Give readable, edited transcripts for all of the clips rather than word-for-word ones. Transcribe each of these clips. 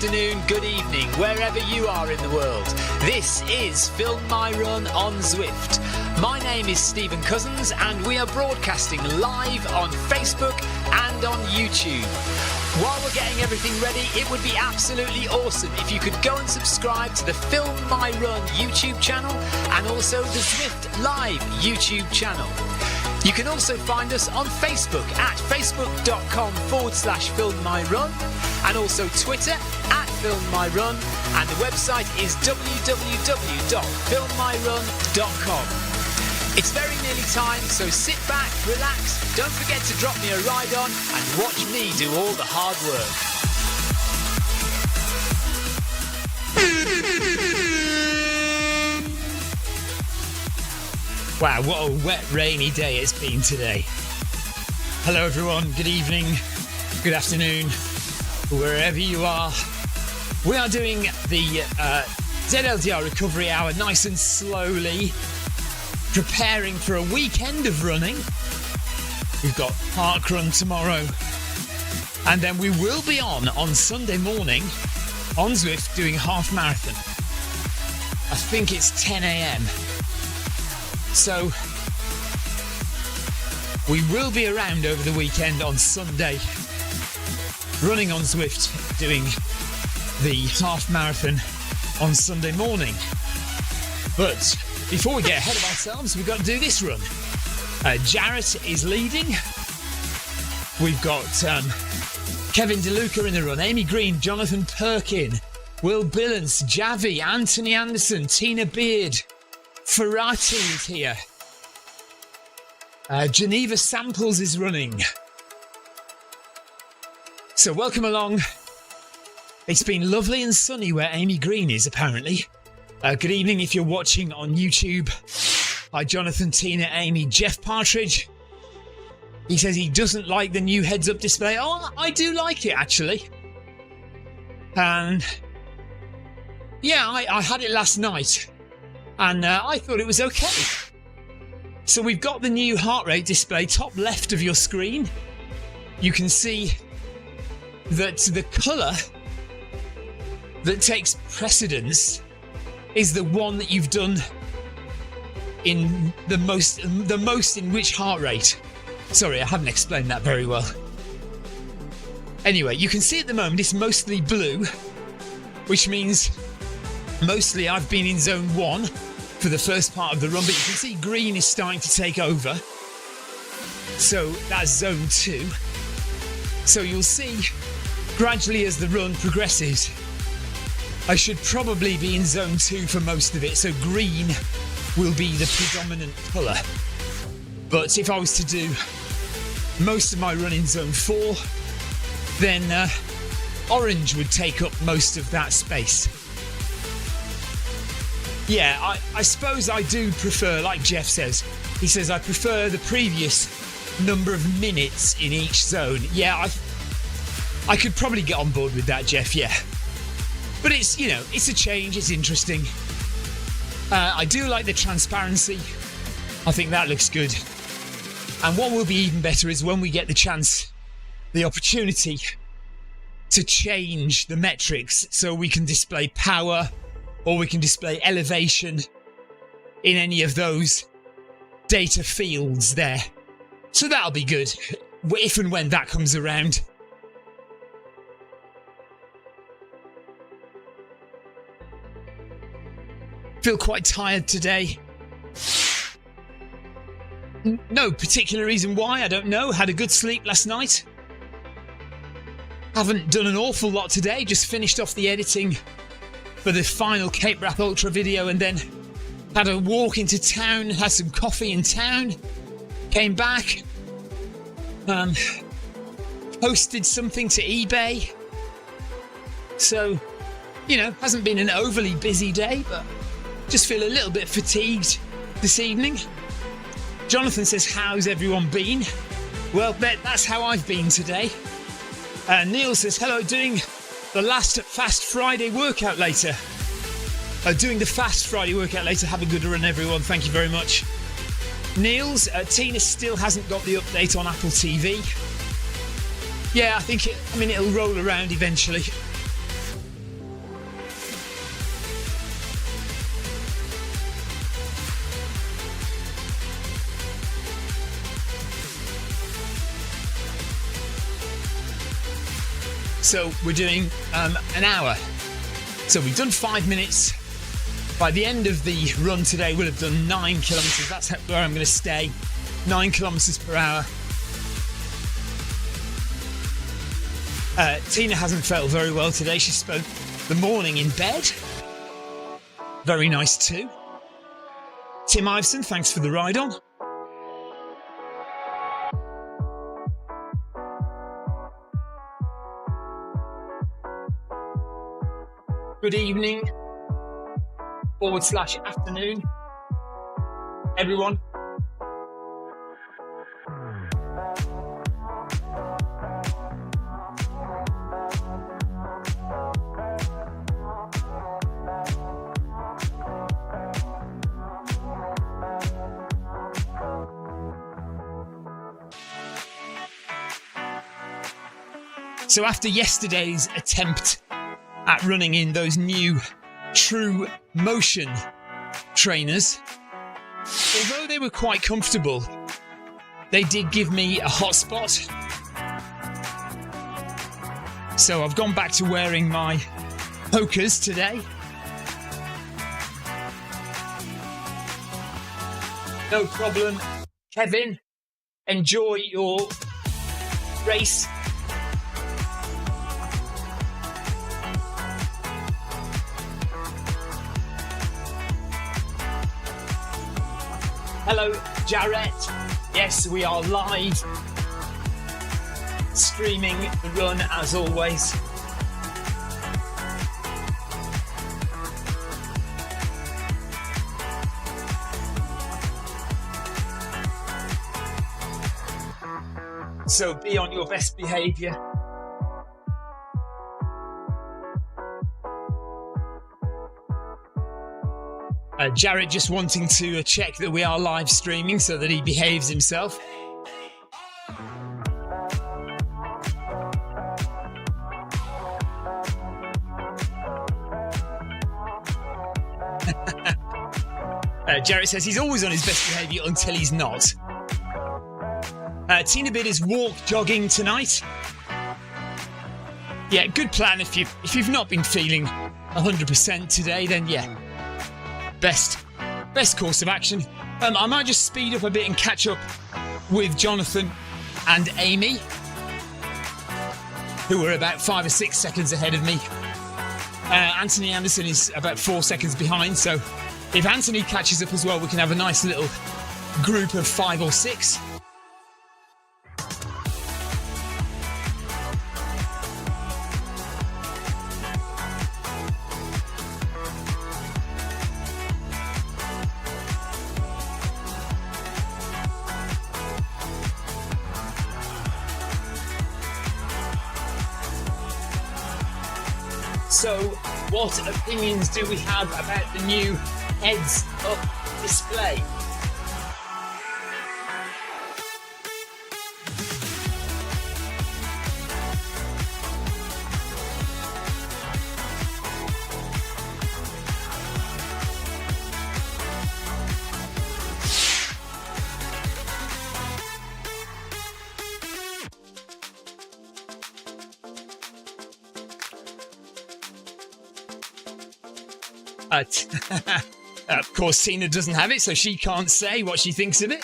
afternoon, good evening, wherever you are in the world. This is Film My Run on Zwift. My name is Stephen Cousins and we are broadcasting live on Facebook and on YouTube. While we're getting everything ready, it would be absolutely awesome if you could go and subscribe to the Film My Run YouTube channel and also the Zwift Live YouTube channel. You can also find us on Facebook at facebook.com/filmmyrun and also Twitter at filmmyrun, and the website is www.filmmyrun.com. It's very nearly time, so sit back, relax, don't forget to drop me a ride on and watch me do all the hard work. Wow, what a wet, rainy day it's been today. Hello everyone, good evening, good afternoon, wherever you are. We are doing the ZLDR recovery hour nice and slowly, preparing for a weekend of running. We've got parkrun tomorrow, and then we will be on Sunday morning on Zwift doing half marathon. I think it's 10 a.m. So we will be around over the weekend on Sunday, running on Zwift, doing the half marathon on Sunday morning. But before we get ahead of ourselves, we've got to do this run. Jarrett is leading. We've got Kevin DeLuca in the run, Amy Green, Jonathan Perkin, Will Billance, Javi, Anthony Anderson, Tina Beard, Ferrati is here. Geneva Samples is running. So welcome along. It's been lovely and sunny where Amy Green is, apparently. Good evening if you're watching on YouTube. Hi, Jonathan, Tina, Amy, Jeff Partridge. He says he doesn't like the new heads-up display. Oh, I do like it, actually. And yeah, I had it last night. And I thought it was okay. So we've got the new heart rate display, top left of your screen. You can see that the colour that takes precedence is the one that you've done in the most in which heart rate. Sorry, I haven't explained that very well. Anyway, you can see at the moment it's mostly blue, which means mostly I've been in zone 1 for the first part of the run, but you can see green is starting to take over. So that's zone 2. So you'll see gradually as the run progresses, I should probably be in zone 2 for most of it, so green will be the predominant colour. But if I was to do most of my run in zone 4, then orange would take up most of that space. Yeah, I suppose I do prefer, like Jeff says, he says I prefer the previous number of minutes in each zone. Yeah, I could probably get on board with that, Jeff, yeah. But it's, you know, it's a change, it's interesting. I do like the transparency. I think that looks good. And what will be even better is when we get the chance, the opportunity to change the metrics so we can display power or we can display elevation in any of those data fields there. So that'll be good if and when that comes around. Feel quite tired today. No particular reason why, I don't know. Had a good sleep last night. Haven't done an awful lot today, just finished off the editing for the final Cape Wrap Ultra video and then had a walk into town, had some coffee in town, came back, posted something to eBay. So, you know, hasn't been an overly busy day, but just feel a little bit fatigued this evening. Jonathan says, how's everyone been? Well, that's how I've been today. Neil says, hello, doing the last Fast Friday workout later. Doing the Fast Friday workout later. Have a good run, everyone. Thank you very much. Niels, Tina still hasn't got the update on Apple TV. Yeah, I think it'll roll around eventually. So we're doing an hour. So we've done 5 minutes. By the end of the run today, we'll have done 9 kilometres. That's where I'm going to stay. 9 kilometres per hour. Tina hasn't felt very well today. She spent the morning in bed. Very nice too. Tim Iveson, thanks for the ride on. Good evening / afternoon, everyone. So after yesterday's attempt at running in those new True Motion trainers, although they were quite comfortable, they did give me a hot spot. So I've gone back to wearing my Hokas today. No problem, Kevin. Enjoy your race. Hello, Jarrett. Yes, we are live streaming the run as always. So be on your best behaviour. Jarrett just wanting to check that we are live streaming so that he behaves himself. Jarrett says he's always on his best behaviour until he's not. Tina Bid is walk jogging tonight. Yeah, good plan. If you've not been feeling 100% today, then yeah. Best course of action. I might just speed up a bit and catch up with Jonathan and Amy, who are about 5 or 6 seconds ahead of me. Anthony Anderson is about 4 seconds behind, so if Anthony catches up as well, we can have a nice little group of 5 or 6. So, what opinions do we have about the new heads-up display? Of course, Tina doesn't have it, so she can't say what she thinks of it.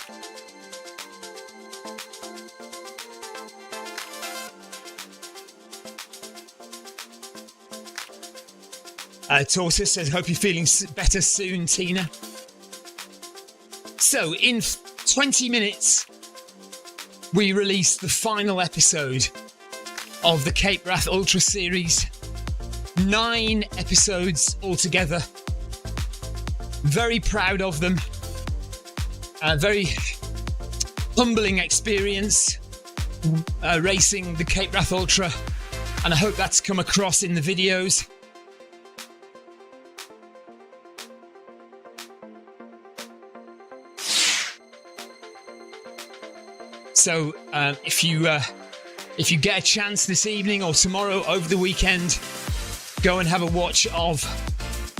Torsa says, hope you're feeling better soon, Tina. So, in 20 minutes, we release the final episode of the Cape Wrath Ultra Series. 9 episodes altogether. Very proud of them. Very humbling experience racing the Cape Wrath Ultra, and I hope that's come across in the videos. So if you get a chance this evening or tomorrow over the weekend, go and have a watch of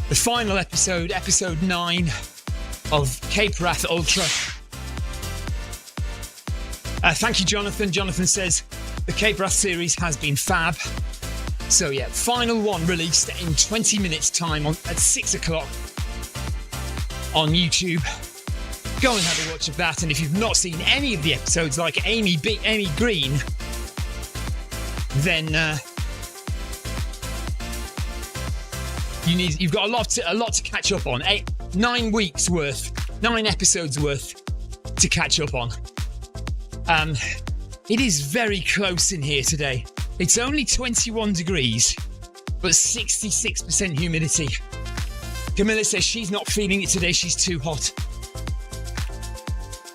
the final episode, episode 9 of Cape Wrath Ultra. Thank you, Jonathan. Jonathan says, the Cape Wrath series has been fab. So yeah, final one released in 20 minutes time at 6 o'clock on YouTube. Go and have a watch of that. And if you've not seen any of the episodes like Amy Green, then you've got a lot to catch up on. 9 weeks worth, 9 episodes worth to catch up on. It is very close in here today. It's only 21 degrees, but 66% humidity. Camilla says she's not feeling it today. She's too hot.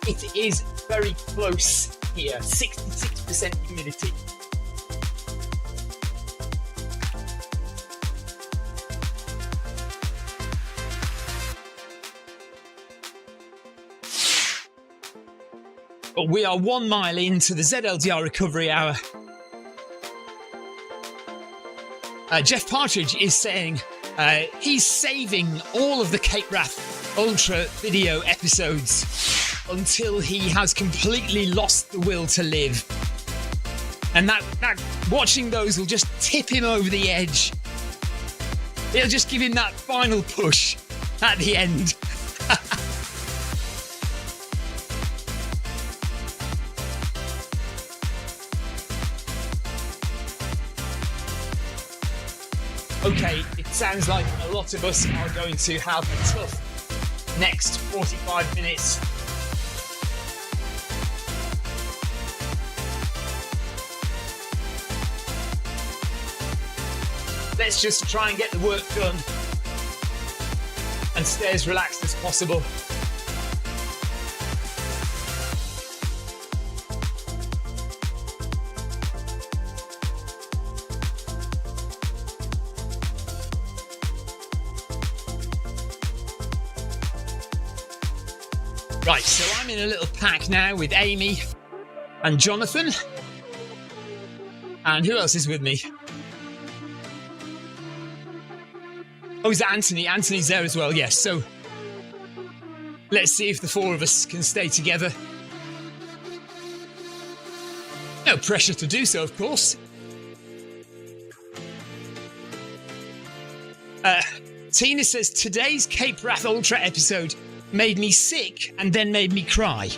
It is very close here. 66% humidity. But we are 1 mile into the ZLDR recovery hour. Jeff Partridge is saying he's saving all of the Cape Wrath Ultra video episodes until he has completely lost the will to live. And that watching those will just tip him over the edge. It'll just give him that final push at the end. Okay, it sounds like a lot of us are going to have a tough next 45 minutes. Let's just try and get the work done and stay as relaxed as possible. Right, so I'm in a little pack now with Amy and Jonathan. And who else is with me? Oh, is that Anthony? Anthony's there as well, yes. So let's see if the 4 of us can stay together. No pressure to do so, of course. Tina says, today's Cape Wrath Ultra episode made me sick and then made me cry.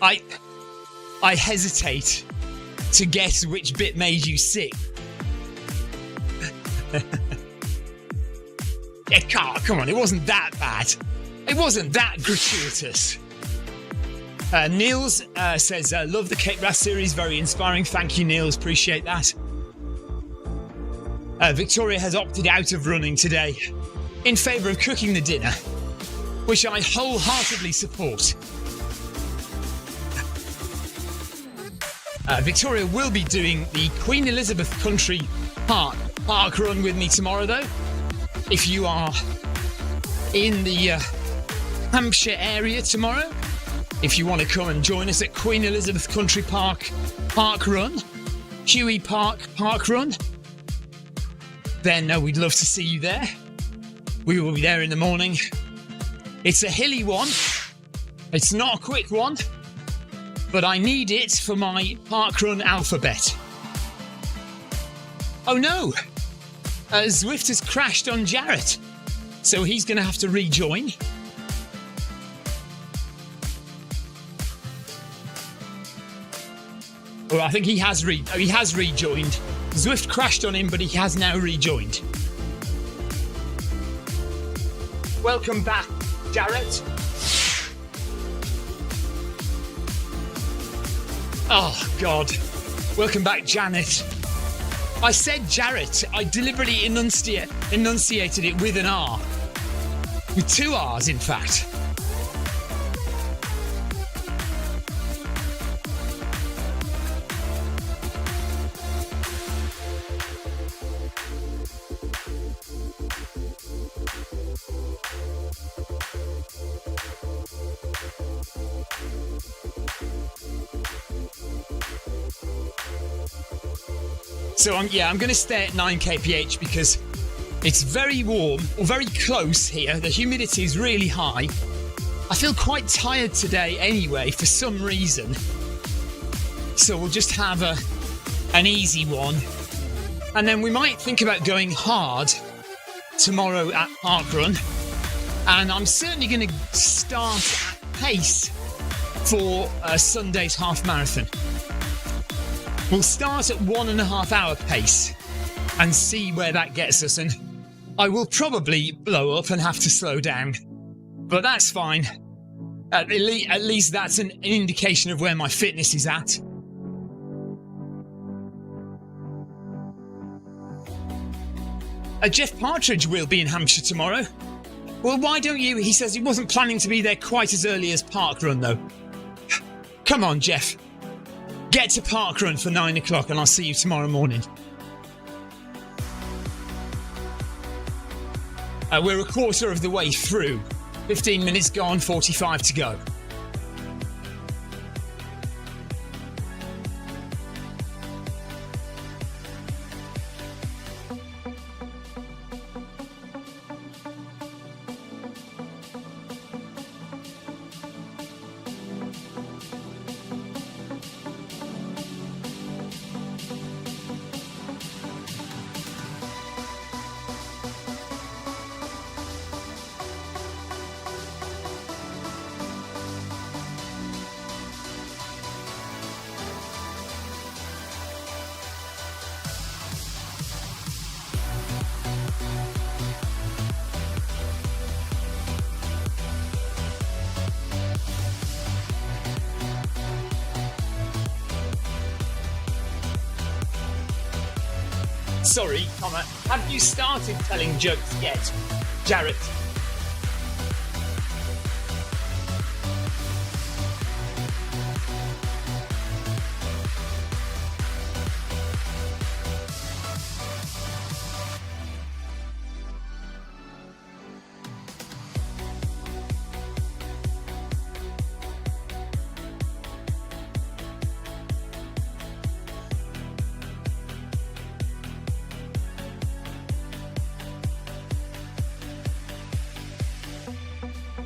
I hesitate to guess which bit made you sick. Yeah, come on, it wasn't that bad. It wasn't that gratuitous. Niels says, love the Cape Wrath series, very inspiring. Thank you, Niels, appreciate that. Victoria has opted out of running today in favour of cooking the dinner, which I wholeheartedly support. Victoria will be doing the Queen Elizabeth Country Park run with me tomorrow, though. If you are in the Hampshire area tomorrow, if you want to come and join us at Queen Elizabeth Country Park run, Huey Park run, then we'd love to see you there. We will be there in the morning. It's a hilly one. It's not a quick one, but I need it for my parkrun alphabet. Oh no! Zwift has crashed on Jarrett, so he's going to have to rejoin. Well, I think he has rejoined. Zwift crashed on him, but he has now rejoined. Welcome back, Jarrett. Oh, God. Welcome back, Janet. I said Jarrett. I deliberately enunciated it with an R. With 2 R's, in fact. So I'm going to stay at 9 kph because it's very warm, or very close here. The humidity is really high. I feel quite tired today anyway, for some reason. So we'll just have an easy one. And then we might think about going hard tomorrow at Parkrun. And I'm certainly going to start at pace for Sunday's half marathon. We'll start at 1.5 hour pace and see where that gets us. And I will probably blow up and have to slow down, but that's fine. At least that's an indication of where my fitness is at. Jeff Partridge will be in Hampshire tomorrow. Well, why don't you? He says he wasn't planning to be there quite as early as Parkrun, though. Come on, Jeff. Get to Parkrun for 9 o'clock and I'll see you tomorrow morning. We're a quarter of the way through. 15 minutes gone, 45 to go. Sorry, Connor, have you started telling jokes yet, Jarrett?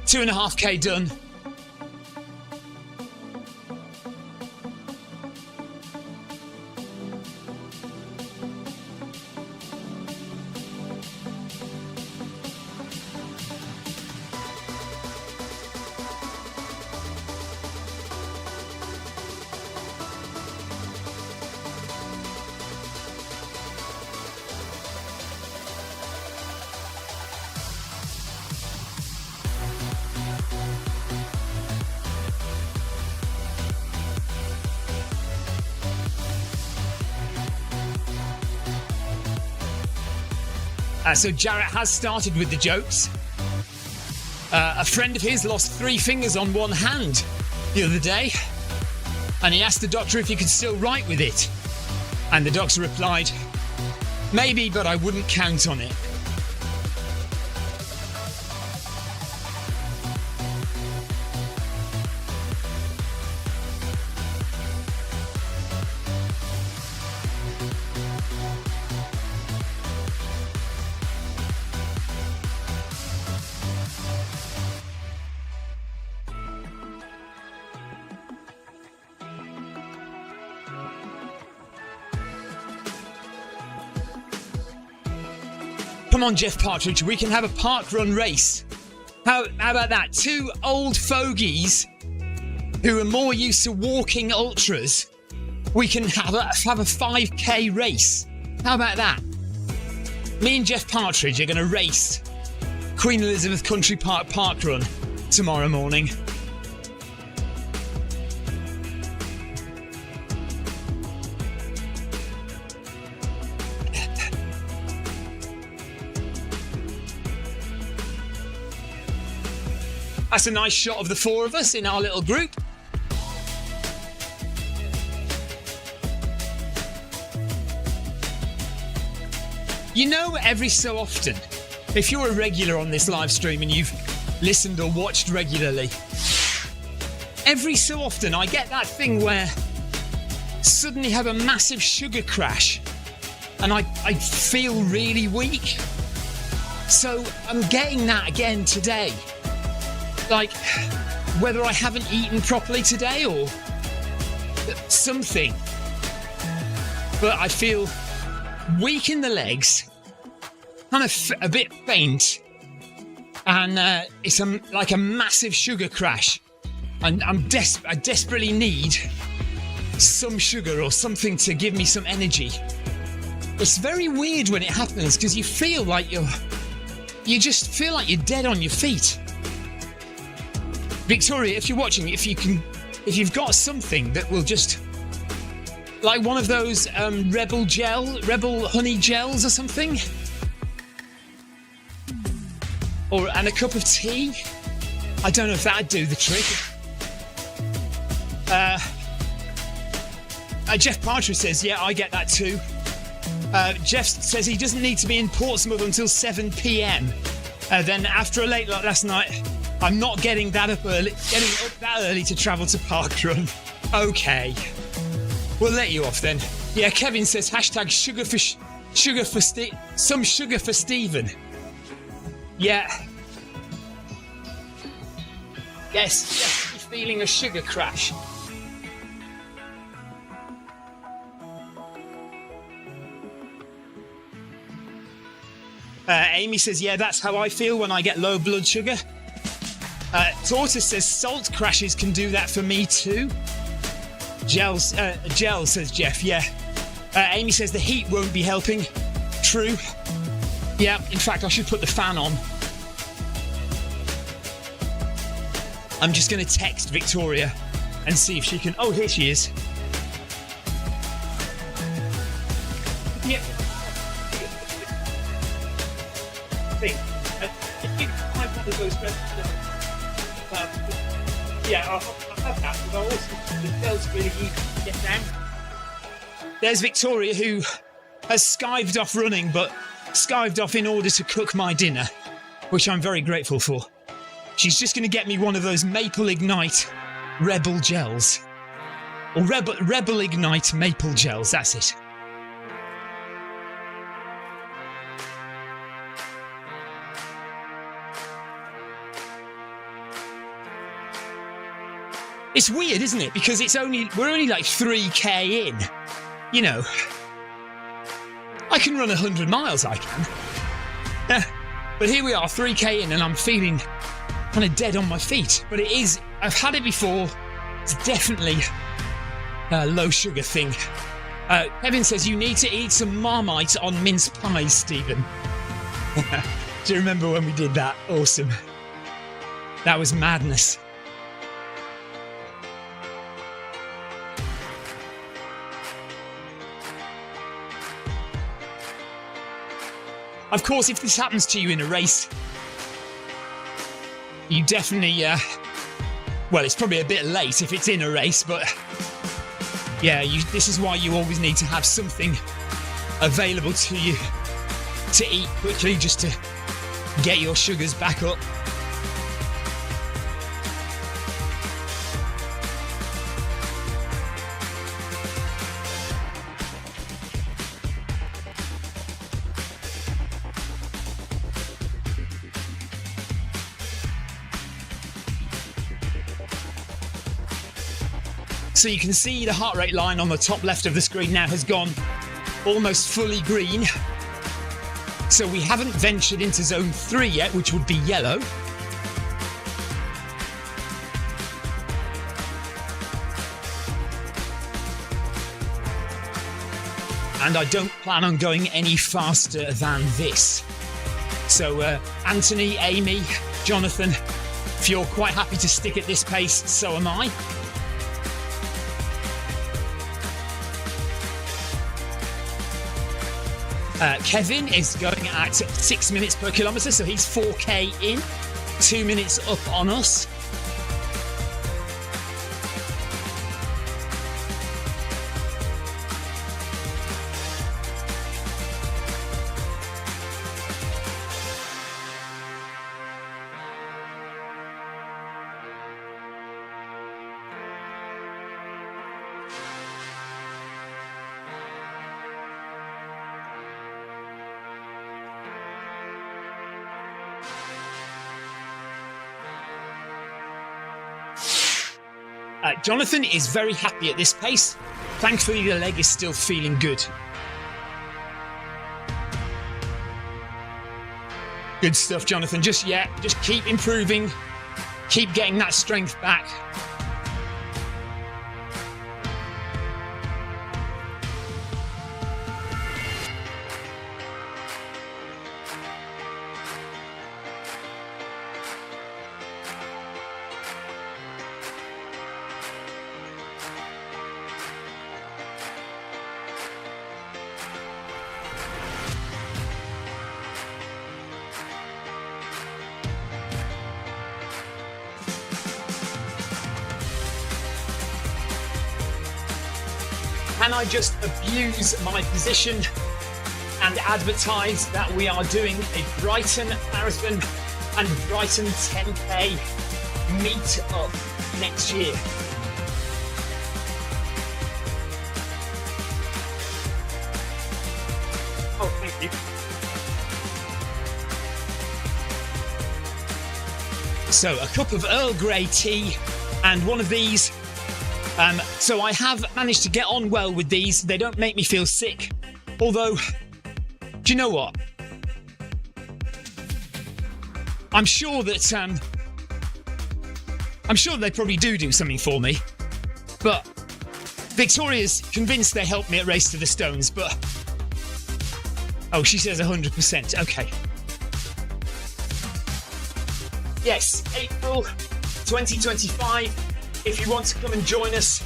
Two and a half K done. So Jarrett has started with the jokes. A friend of his lost 3 fingers on one hand the other day, and he asked the doctor if he could still write with it. And the doctor replied, "Maybe, but I wouldn't count on it." Come on, Jeff Partridge, we can have a parkrun race. How about that? 2 old fogies who are more used to walking ultras. We can have a 5K race. How about that? Me and Jeff Partridge are going to race Queen Elizabeth Country Park Parkrun tomorrow morning. That's a nice shot of the 4 of us in our little group. You know, every so often, if you're a regular on this live stream and you've listened or watched regularly, every so often I get that thing where suddenly have a massive sugar crash and I feel really weak. So I'm getting that again today. Like, whether I haven't eaten properly today or something. but I feel weak in the legs, kind of a bit faint, and it's like a massive sugar crash. And I desperately need some sugar or something to give me some energy. It's very weird when it happens because you feel like you just feel like you're dead on your feet. Victoria, if you're watching, if you've got something that will just, like one of those rebel honey gels or something, and a cup of tea. I don't know if that'd do the trick. Jeff Partridge says, yeah, I get that too. Jeff says he doesn't need to be in Portsmouth until 7 p.m. Then after a late night last night, I'm not getting that up that early to travel to Parkrun. Okay, we'll let you off then. Yeah, Kevin says hashtag some sugar for Stephen. Yeah. Yes, you're feeling a sugar crash. Amy says, yeah, that's how I feel when I get low blood sugar. Tortoise says salt crashes can do that for me too. Gel says Jeff, yeah. Amy says the heat won't be helping. True. Yeah, in fact, I should put the fan on. I'm just going to text Victoria and see if she can... Oh, here she is. Yeah. If you find one of those yeah, I'll have that, but also the bell's really easy to get down. There's Victoria, who has skived off running, but skived off in order to cook my dinner, which I'm very grateful for. She's just going to get me one of those Maple Ignite Rebel gels. Or Rebel Ignite Maple gels, that's it. It's weird, isn't it? Because we're only like 3k in. You know, I can run 100 miles, I can. But here we are, 3k in, and I'm feeling kind of dead on my feet. But I've had it before. It's definitely a low sugar thing. Kevin says you need to eat some Marmite on mince pies, Stephen. Do you remember when we did that? Awesome. That was madness. Of course, if this happens to you in a race, you definitely, well, it's probably a bit late if it's in a race, but yeah, this is why you always need to have something available to you to eat quickly, just to get your sugars back up. So you can see the heart rate line on the top left of the screen now has gone almost fully green. So we haven't ventured into zone 3 yet, which would be yellow. And I don't plan on going any faster than this. So Anthony, Amy, Jonathan, if you're quite happy to stick at this pace, so am I. Kevin is going at 6 minutes per kilometre, so he's 4k in, 2 minutes up on us. Jonathan is very happy at this pace. Thankfully, the leg is still feeling good. Good stuff, Jonathan. Just keep improving. Keep getting that strength back. Can I just abuse my position and advertise that we are doing a Brighton Marathon and Brighton 10K meet-up next year? Oh, thank you. So, a cup of Earl Grey tea and one of these. So I have managed to get on well with these. They don't make me feel sick. Although, do you know what? I'm sure that they probably do something for me. But Victoria's convinced they helped me at Race to the Stones, but... Oh, she says 100%. Okay. Yes, April 2025. If you want to come and join us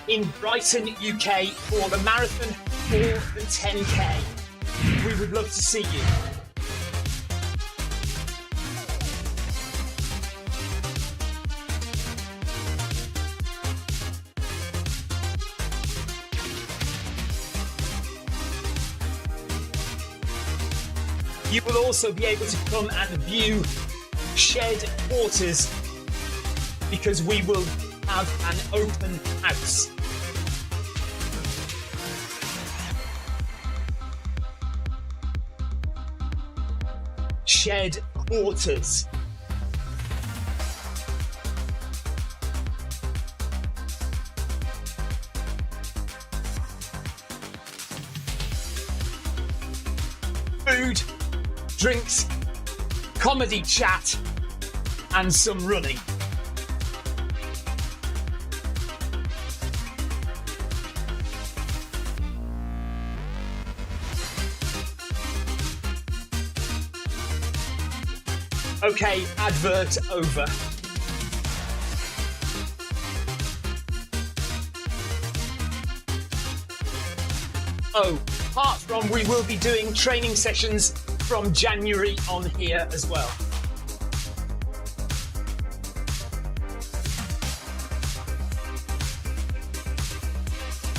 in Brighton, UK for the marathon or the 10K, we would love to see you. You will also be able to come and view shed quarters because we will have an open house. Shed quarters. Food, drinks, comedy chat, and some running. Okay, advert over. Oh, apart from we will be doing training sessions from January on here as well.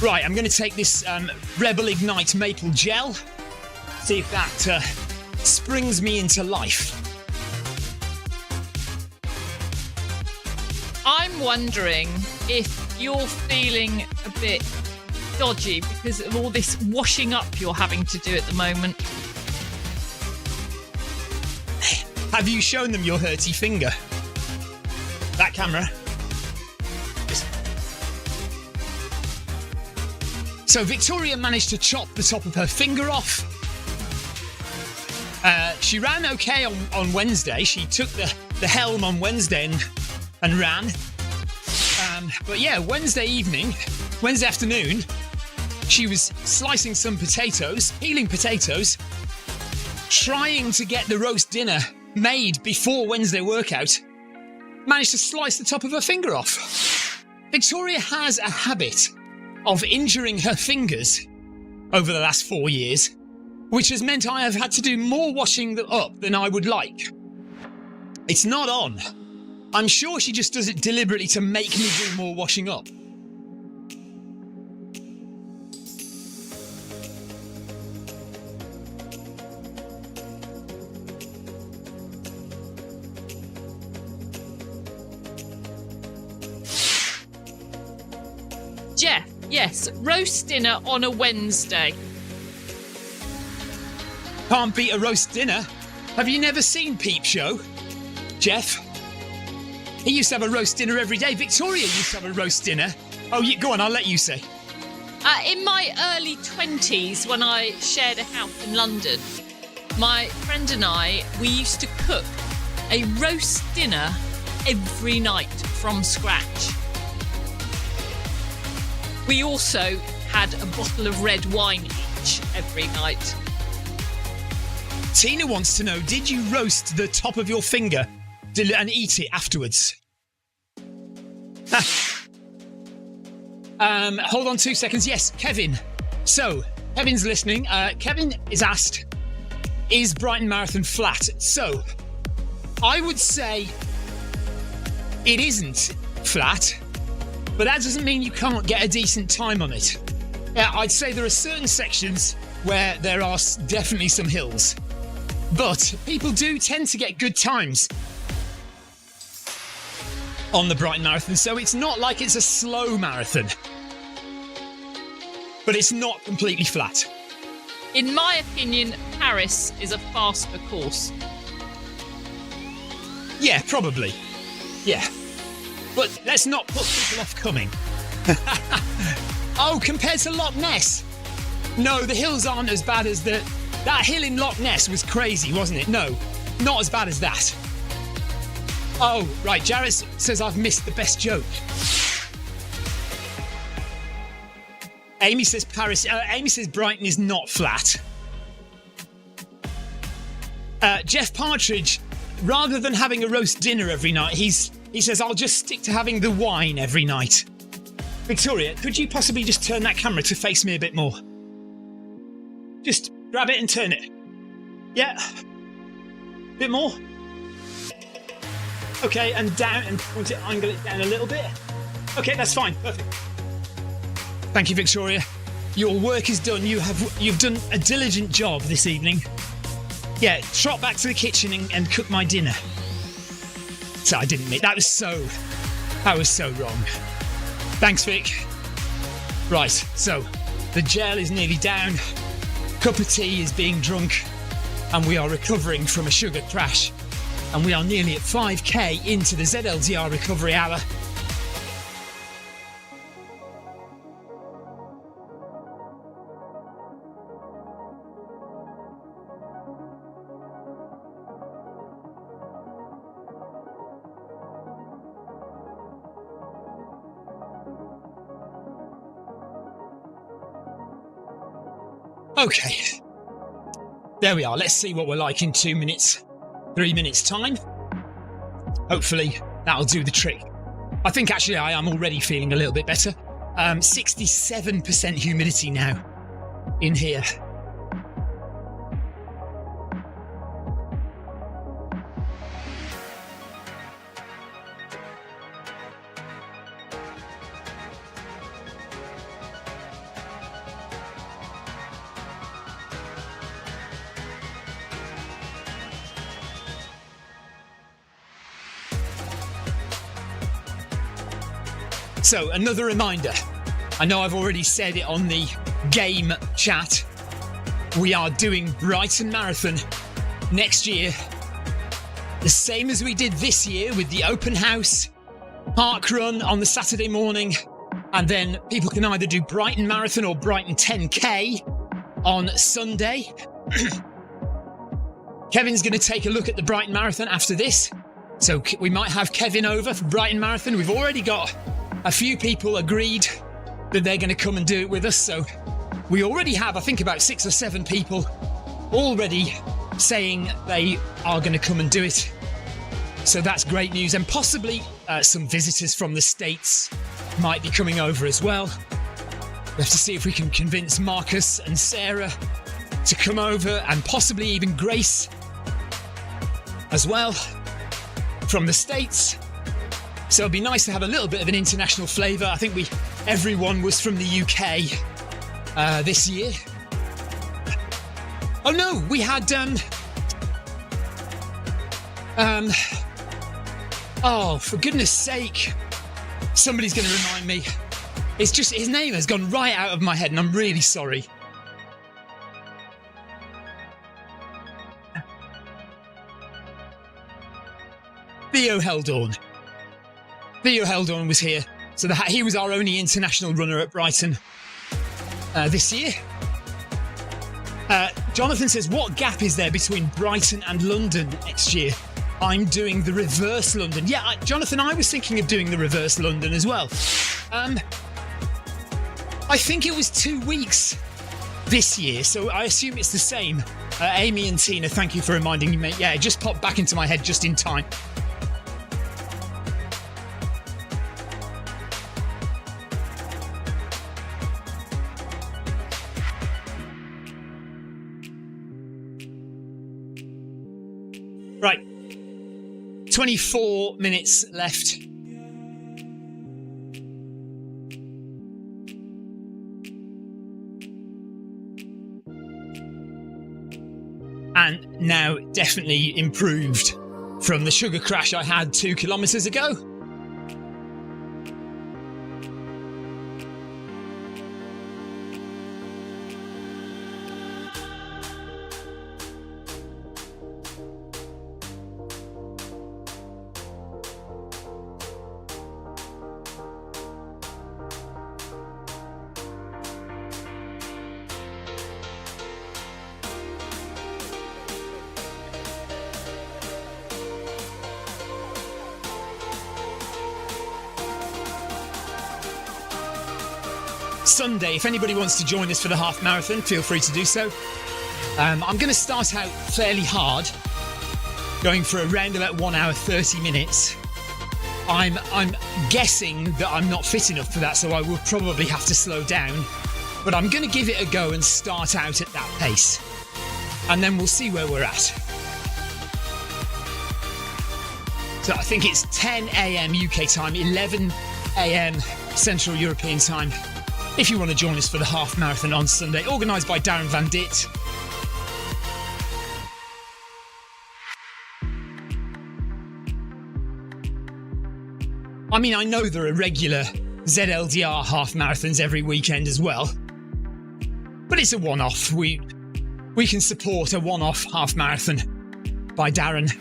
Right, I'm going to take this Rebel Ignite Maple Gel, see if that springs me into life. I'm wondering if you're feeling a bit dodgy because of all this washing up you're having to do at the moment. Have you shown them your hurty finger? That camera. So Victoria managed to chop the top of her finger off. She ran okay on Wednesday. She took the helm on Wednesday and ran. But yeah, Wednesday afternoon, she was slicing some potatoes, peeling potatoes, trying to get the roast dinner made before Wednesday workout, managed to slice the top of her finger off. Victoria has a habit of injuring her fingers over the last 4 years, which has meant I have had to do more washing up than I would like. It's not on. I'm sure she just does it deliberately to make me do more washing up. Jeff, yes, roast dinner on a Wednesday. Can't beat a roast dinner. Have you never seen Peep Show, Jeff? He used to have a roast dinner every day. Victoria used to have a roast dinner. Oh, go on, I'll let you say. In my early 20s, when I shared a house in London, my friend and I, we used to cook a roast dinner every night from scratch. We also had a bottle of red wine each every night. Tina wants to know, did you roast the top of your finger and eat it afterwards? Hold on 2 seconds. Yes, Kevin. So, Kevin's listening. Kevin is asked, is Brighton Marathon flat? So, I would say it isn't flat, but that doesn't mean you can't get a decent time on it. I'd say there are certain sections where there are definitely some hills, but people do tend to get good times on the Brighton Marathon, so it's not like it's a slow marathon, but it's not completely flat. In my opinion, Paris is a faster course. Yeah, probably. Yeah. But let's not put people off coming. Oh, compared to Loch Ness? No, the hills aren't as bad as that hill in Loch Ness was crazy, wasn't it? No, not as bad as that. Oh, right, Jarrett says I've missed the best joke. Amy says Amy says Brighton is not flat. Jeff Partridge, rather than having a roast dinner every night, he says, I'll just stick to having the wine every night. Victoria, could you possibly just turn that camera to face me a bit more? Just grab it and turn it. Yeah. Bit more. Okay, and down, and point it, angle it down a little bit. Okay, that's fine. Perfect. Thank you, Victoria. Your work is done. You've done a diligent job this evening. Yeah, trot back to the kitchen and cook my dinner. So I didn't mean that was so wrong. Thanks, Vic. Right, so the gel is nearly down. Cup of tea is being drunk, and we are recovering from a sugar crash. And we are nearly at 5k into the ZLDR recovery hour. Okay, there we are. Let's see what we're like in 2 minutes, 3 minutes time. Hopefully that'll do the trick. I think actually I am already feeling a little bit better. 67% humidity now in here. So, another reminder. I know I've already said it on the game chat. We are doing Brighton Marathon next year. The same as we did this year with the open house, park run on the Saturday morning, and then people can either do Brighton Marathon or Brighton 10K on Sunday. Kevin's going to take a look at the Brighton Marathon after this. So we might have Kevin over for Brighton Marathon. We've already got a few people agreed that they're going to come and do it with us. So we already have, I think, about 6 or 7 people already saying they are going to come and do it. So that's great news. And possibly some visitors from the States might be coming over as well. We have to see if we can convince Marcus and Sarah to come over, and possibly even Grace as well from the States. So it'd be nice to have a little bit of an international flavour. I think everyone was from the UK this year. Oh no, we had oh, for goodness sake, somebody's going to remind me. It's just his name has gone right out of my head, and I'm really sorry. Theo Heldorn. Theo Heldorn was here, so he was our only international runner at Brighton. this year. Jonathan says, what gap is there between Brighton and London next year? I'm doing the reverse London. Yeah, Jonathan, I was thinking of doing the reverse London as well. I think it was 2 weeks this year, so I assume it's the same. Amy and Tina, thank you for reminding me, mate. Yeah, it just popped back into my head just in time. Right, 24 minutes left. And now definitely improved from the sugar crash I had 2 kilometres ago. Sunday, if anybody wants to join us for the half marathon, feel free to do so. I'm going to start out fairly hard, going for around about 1 hour 30 minutes. I'm guessing that I'm not fit enough for that, so I will probably have to slow down. But I'm going to give it a go and start out at that pace, and then we'll see where we're at. So I think it's 10 a.m. UK time, 11 a.m. Central European time. If you want to join us for the half marathon on Sunday, organised by Darren Van Dit. I mean, I know there are regular ZLDR half marathons every weekend as well, but it's a one-off. We can support a one-off half marathon by Darren.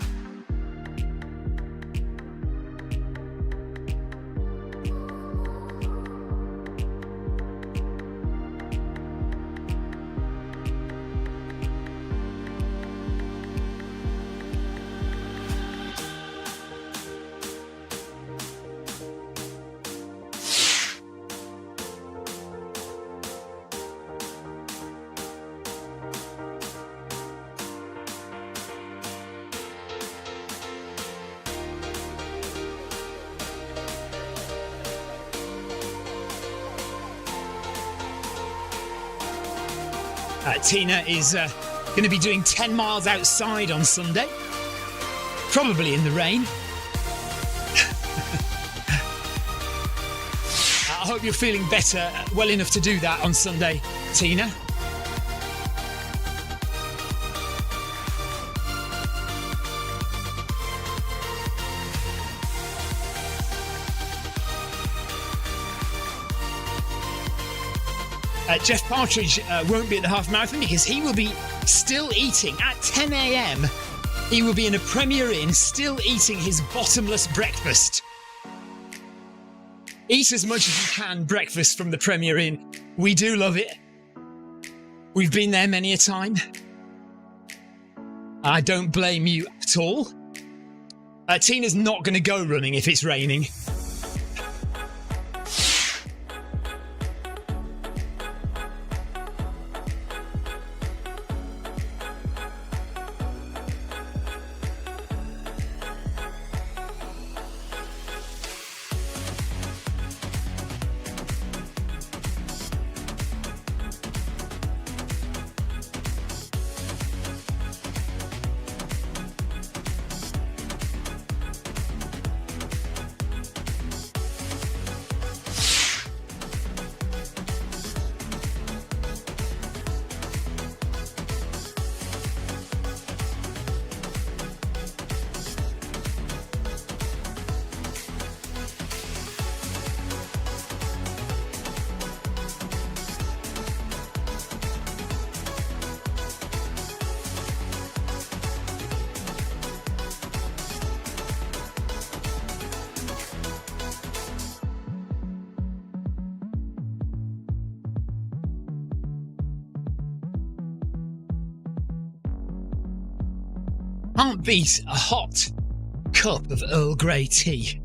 Tina is going to be doing 10 miles outside on Sunday, probably in the rain. I hope you're feeling better, well enough to do that on Sunday, Tina. Jeff Partridge won't be at the half marathon because he will be still eating at 10 a.m. He will be in a Premier Inn still eating his bottomless breakfast. Eat as much as you can breakfast from the Premier Inn. We do love it. We've been there many a time. I don't blame you at all. Tina's not going to go running if it's raining. Can't beat a hot cup of Earl Grey tea.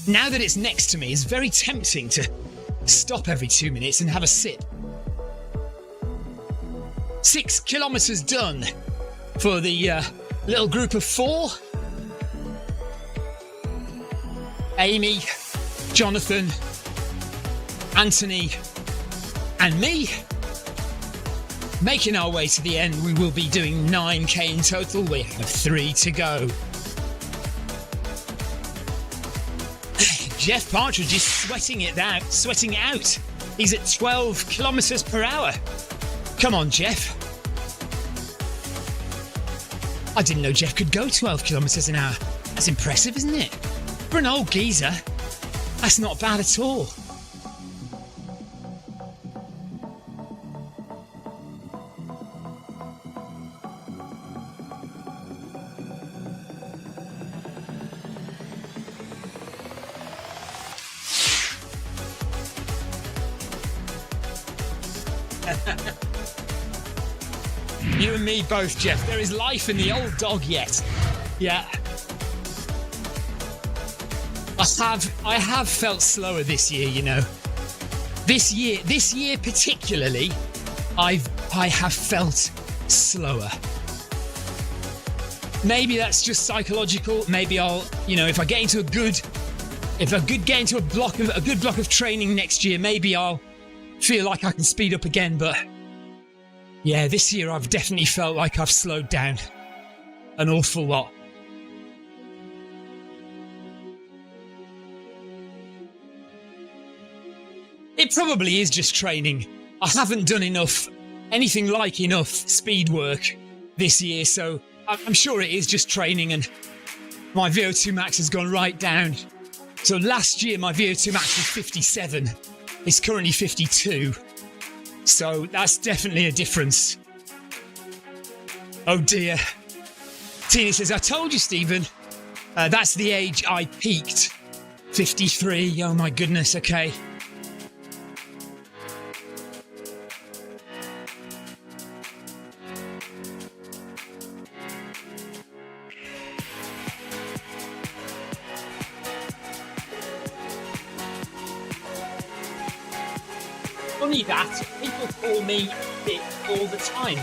Now that it's next to me, it's very tempting to stop every 2 minutes and have a sip. 6 kilometres done for the little group of 4. Amy, Jonathan, Anthony and me. Making our way to the end, we will be doing 9k in total. We have 3 to go. Jeff Partridge is sweating it out. He's at 12 kilometres per hour. Come on, Jeff. I didn't know Jeff could go 12 kilometres an hour. That's impressive, isn't it? For an old geezer, that's not bad at all. You and me both, Jeff. There is life in the old dog yet. Yeah. I have felt slower this year, you know. This year particularly, I have felt slower. Maybe that's just psychological. Maybe I'll, you know, if I get into a good block of training next year, maybe I'll feel like I can speed up again. But yeah, this year I've definitely felt like I've slowed down an awful lot. It probably is just training. I haven't done anything like enough speed work this year, so I'm sure it is just training, and my VO2 max has gone right down. So last year my VO2 max was 57. It's currently 52. So that's definitely a difference. Oh dear. Tina says, I told you, Stephen. That's the age I peaked. 53. Oh my goodness, okay. Funny that people call me it all the time.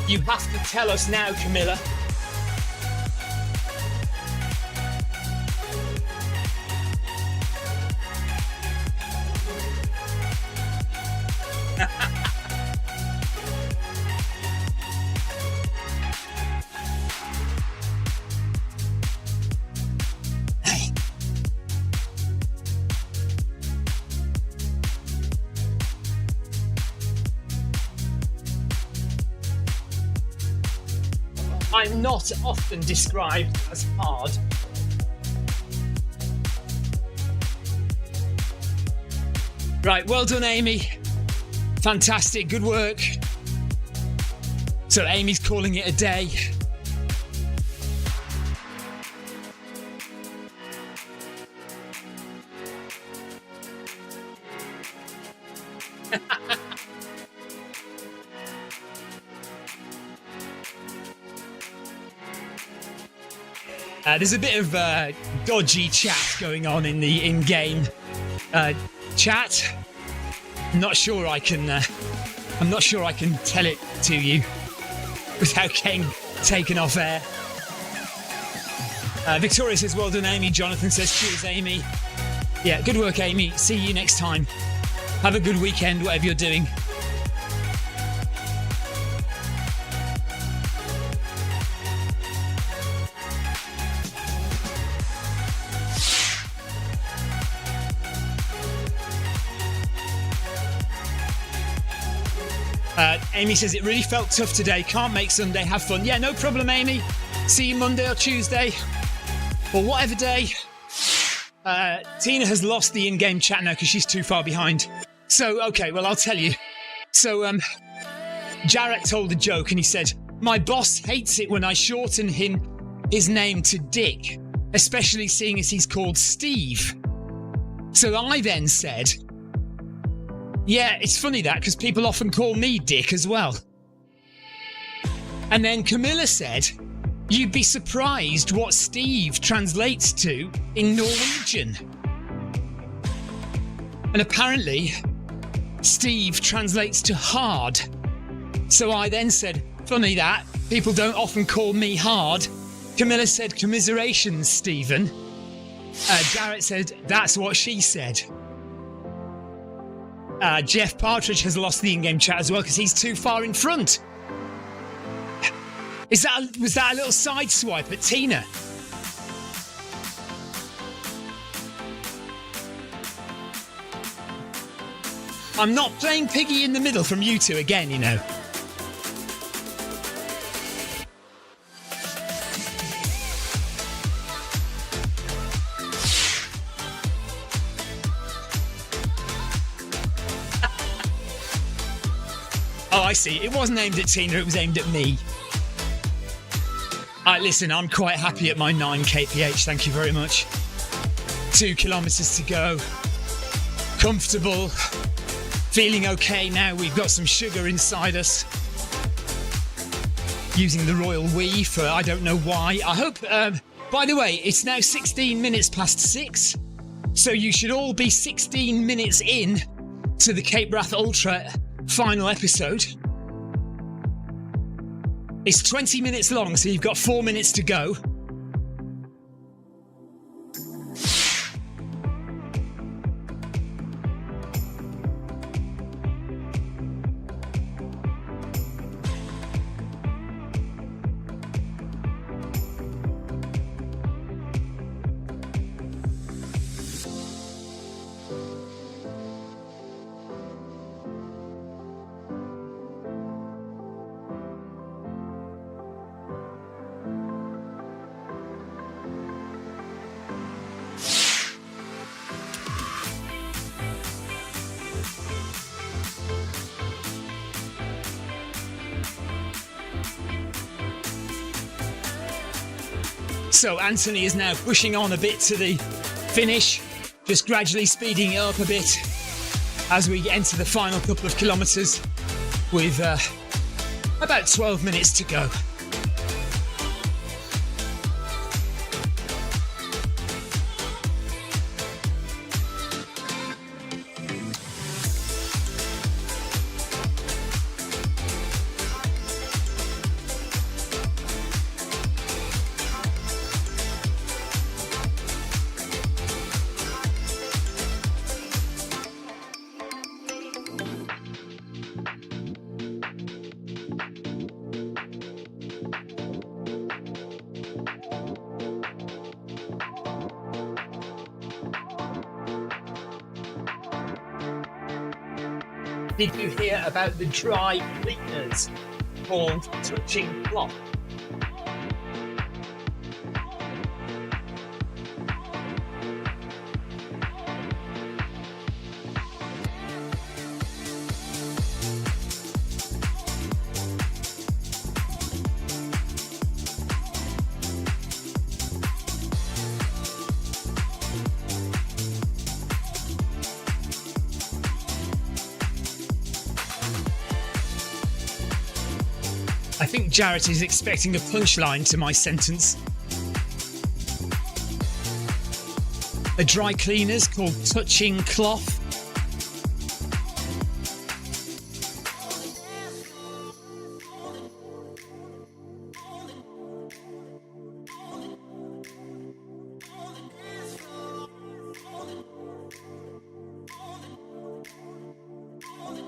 You have to tell us now, Camilla. I'm not often described as hard. Right, well done, Amy. Fantastic, good work. So Amy's calling it a day. There's a bit of dodgy chat going on in the in-game chat. I'm not sure I can tell it to you without getting taken off air. Victoria says, well done, Amy. Jonathan says, cheers, Amy. Yeah, good work, Amy. See you next time. Have a good weekend, whatever you're doing. Amy says, it really felt tough today. Can't make Sunday. Have fun. Yeah, no problem, Amy. See you Monday or Tuesday or whatever day. Tina has lost the in-game chat now because she's too far behind. So, okay, well, I'll tell you. So, Jarrett told a joke and he said, "My boss hates it when I shorten his name to Dick, especially seeing as he's called Steve." So I then said, "Yeah, it's funny that, because people often call me Dick as well." And then Camilla said, "You'd be surprised what Steve translates to in Norwegian." And apparently, Steve translates to hard. So I then said, "Funny that, people don't often call me hard." Camilla said, "Commiserations, Stephen." Jarrett said, "That's what she said." Jeff Partridge has lost the in-game chat as well because he's too far in front. Was that a little side swipe at Tina? I'm not playing Piggy in the middle from you two again, you know. Oh, I see. It wasn't aimed at Tina, it was aimed at me. Listen, I'm quite happy at my 9 kph, thank you very much. 2 kilometres to go. Comfortable. Feeling okay now. We've got some sugar inside us. Using the royal we for I don't know why. I hope... by the way, it's now 16 minutes past 6. So you should all be 16 minutes in to the Cape Wrath Ultra final episode. It's 20 minutes long, so you've got 4 minutes to go. So Anthony is now pushing on a bit to the finish, just gradually speeding it up a bit as we enter the final couple of kilometres with about 12 minutes to go. Did you hear about the dry cleaners called touching cloth? I think Jarrett is expecting a punchline to my sentence. A dry cleaners called touching cloth.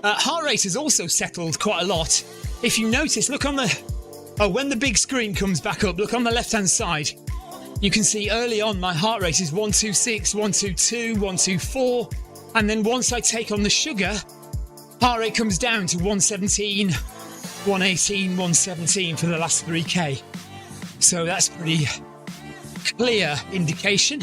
Heart rate has also settled quite a lot. If you notice, look on the... Oh, when the big screen comes back up, look on the left-hand side. You can see early on my heart rate is 126, 122, 124. And then once I take on the sugar, heart rate comes down to 117, 118, 117 for the last 3K. So that's pretty clear indication.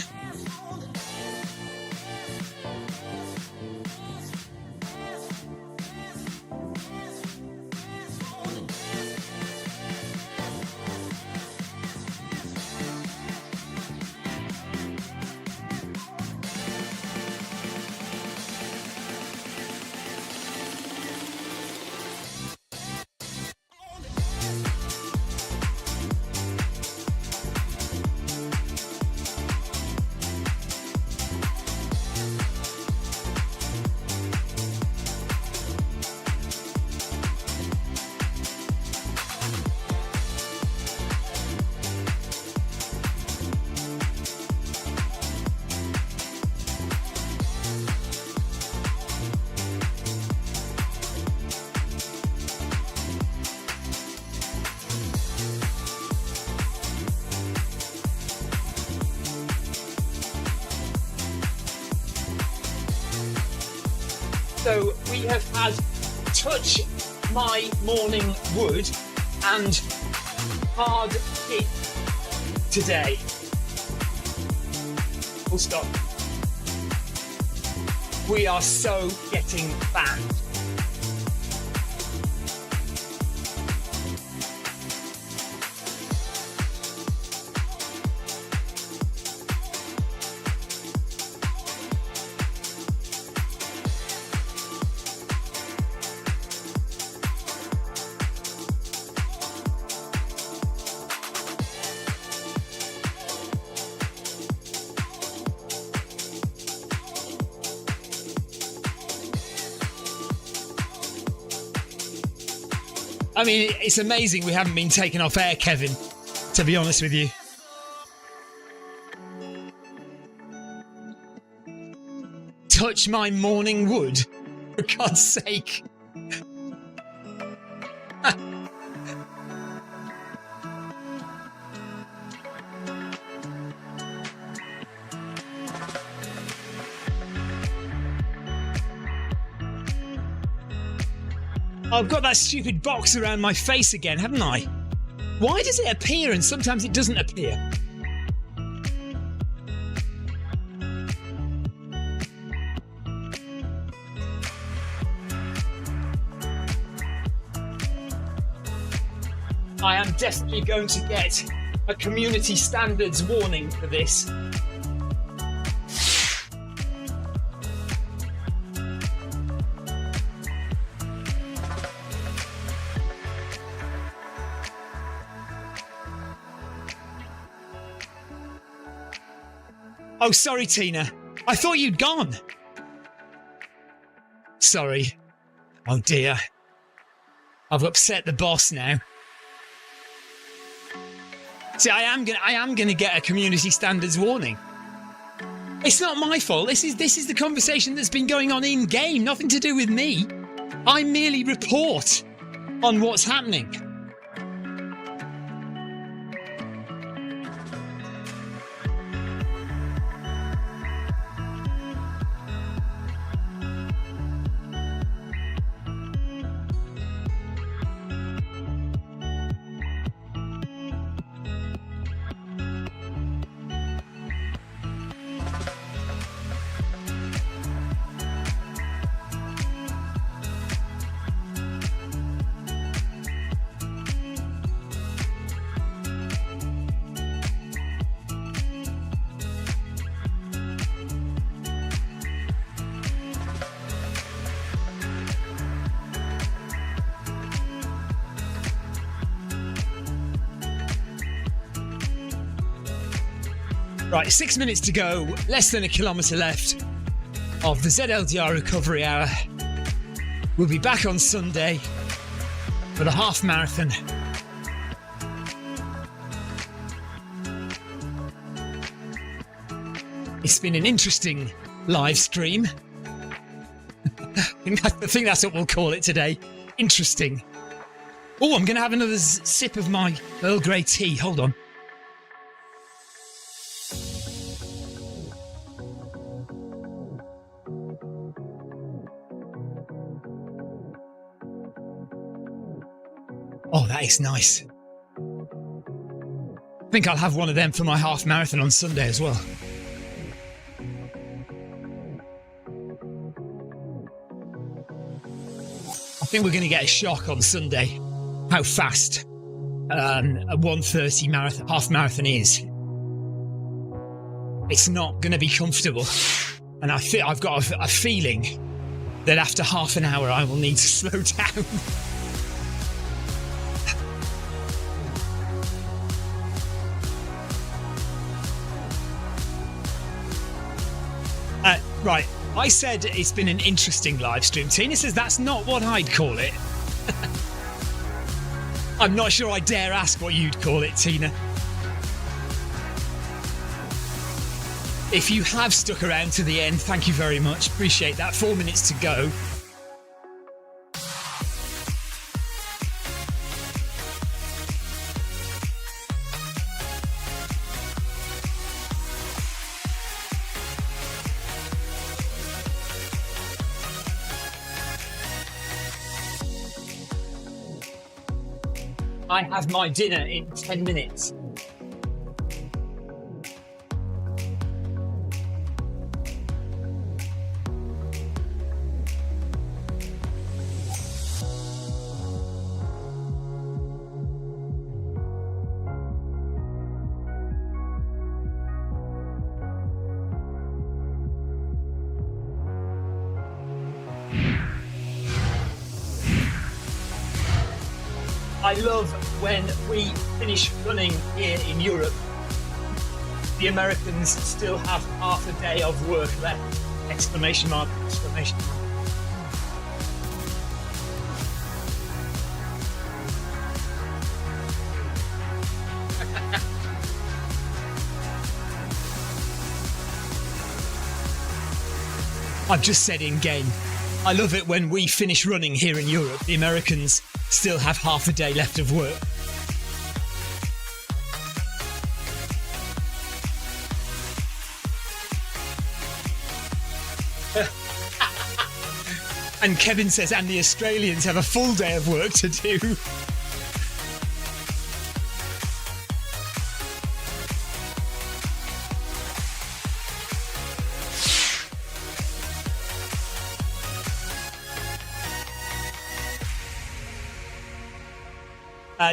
So we have had Touch My Morning Wood and Hard Hit today. Full stop. We are so getting banned. I mean, it's amazing we haven't been taken off air, Kevin, to be honest with you. Touch my morning wood, for God's sake. I've got that stupid box around my face again, haven't I? Why does it appear and sometimes it doesn't appear? I am definitely going to get a community standards warning for this. Oh, sorry, Tina. I thought you'd gone. Sorry. Oh, dear. I've upset the boss now. See, I am gonna get a community standards warning. It's not my fault. This is the conversation that's been going on in game. Nothing to do with me. I merely report on what's happening. Right, 6 minutes to go, less than a kilometre left of the ZLDR recovery hour. We'll be back on Sunday for the half marathon. It's been an interesting live stream. I think that's what we'll call it today. Interesting. Oh, I'm going to have another sip of my Earl Grey tea. Hold on. Oh, that is nice. I think I'll have one of them for my half marathon on Sunday as well. I think we're going to get a shock on Sunday how fast a 1:30 marathon, half marathon is. It's not going to be comfortable, and I've got a feeling that after half an hour I will need to slow down. Right, I said it's been an interesting live stream. Tina says that's not what I'd call it. I'm not sure I dare ask what you'd call it, Tina. If you have stuck around to the end, thank you very much. Appreciate that. 4 minutes to go. I have my dinner in 10 minutes. I love when we finish running here in Europe, the Americans still have half a day of work left! Exclamation mark, exclamation mark. I've just said in game, I love it when we finish running here in Europe, the Americans still have half a day left of work. And Kevin says, and the Australians have a full day of work to do.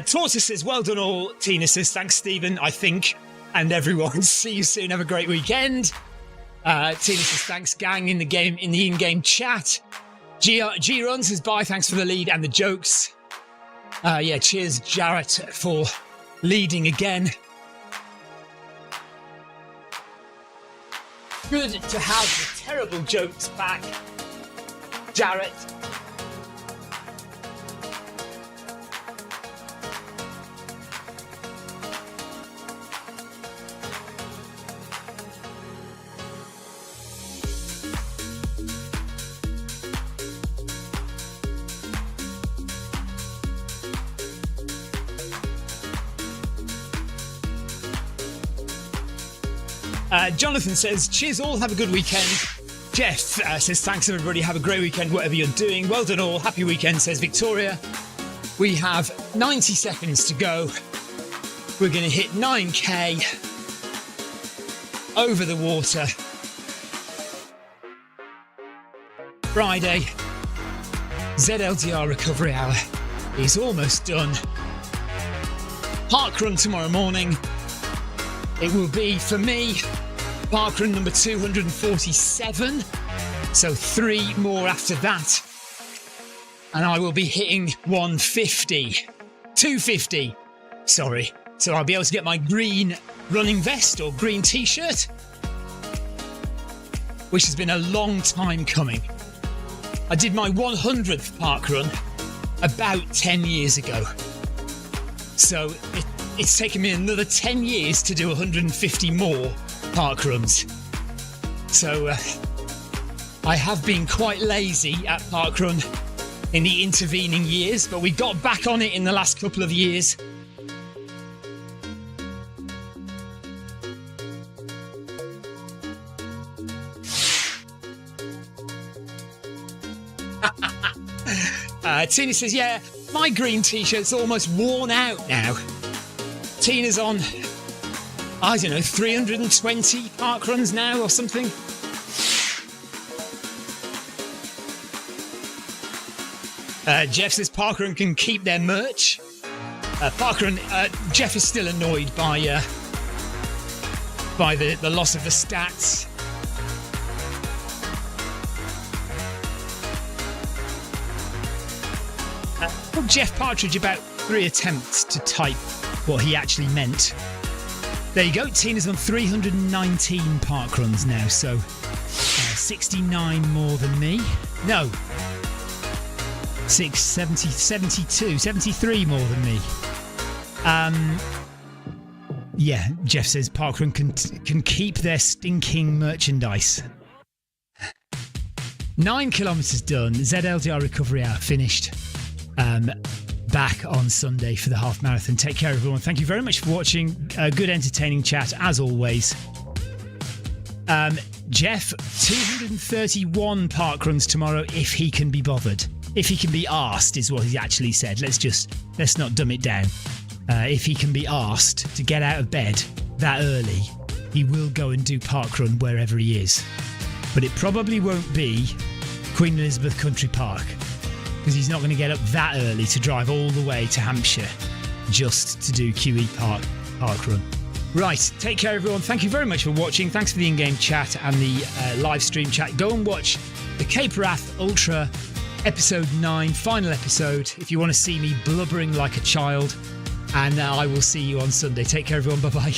Tortoise says, well done all. Tina says, thanks, Stephen, I think, and everyone. See you soon. Have a great weekend. Tina says, thanks, gang, in the in-game chat. G-Run says, bye, thanks for the lead and the jokes. Yeah, cheers, Jarrett, for leading again. Good to have the terrible jokes back, Jarrett. Jonathan says, cheers all, have a good weekend. Jeff says, thanks everybody, have a great weekend, whatever you're doing. Well done all, happy weekend, says Victoria. We have 90 seconds to go. We're going to hit 9k over the water. Friday, ZLDR recovery hour is almost done. Parkrun tomorrow morning. It will be, for me, parkrun number 247, so 3 more after that, and I will be hitting 250, sorry, so I'll be able to get my green running vest or green t-shirt, which has been a long time coming. I did my 100th parkrun about 10 years ago, so it's taken me another 10 years to do 150 more parkruns. So I have been quite lazy at parkrun in the intervening years, but we got back on it in the last couple of years. Tina says, yeah, my green t-shirt's almost worn out now. Tina's on, I don't know, 320 parkruns now or something. Jeff says parkrun can keep their merch. Jeff is still annoyed by the loss of the stats. Took Jeff Partridge about 3 attempts to type what he actually meant. There you go, Tina's on 319 parkruns now, so 69 more than me. No, 73 more than me. Yeah, Jeff says parkrun can keep their stinking merchandise. 9 kilometres done, ZLDR recovery hour finished. Back on Sunday for the half marathon. Take care, everyone. Thank you very much for watching. Good entertaining chat as always. Jeff, 231 parkruns tomorrow if he can be bothered. if he can be asked, is what he actually said. Let's not dumb it down. If he can be asked to get out of bed that early, he will go and do parkrun wherever he is. But it probably won't be Queen Elizabeth Country Park, because he's not going to get up that early to drive all the way to Hampshire just to do QE parkrun. Right, take care everyone. Thank you very much for watching. Thanks for the in-game chat and the live stream chat. Go and watch the Cape Wrath Ultra episode 9, final episode, if you want to see me blubbering like a child. And I will see you on Sunday. Take care everyone. Bye-bye.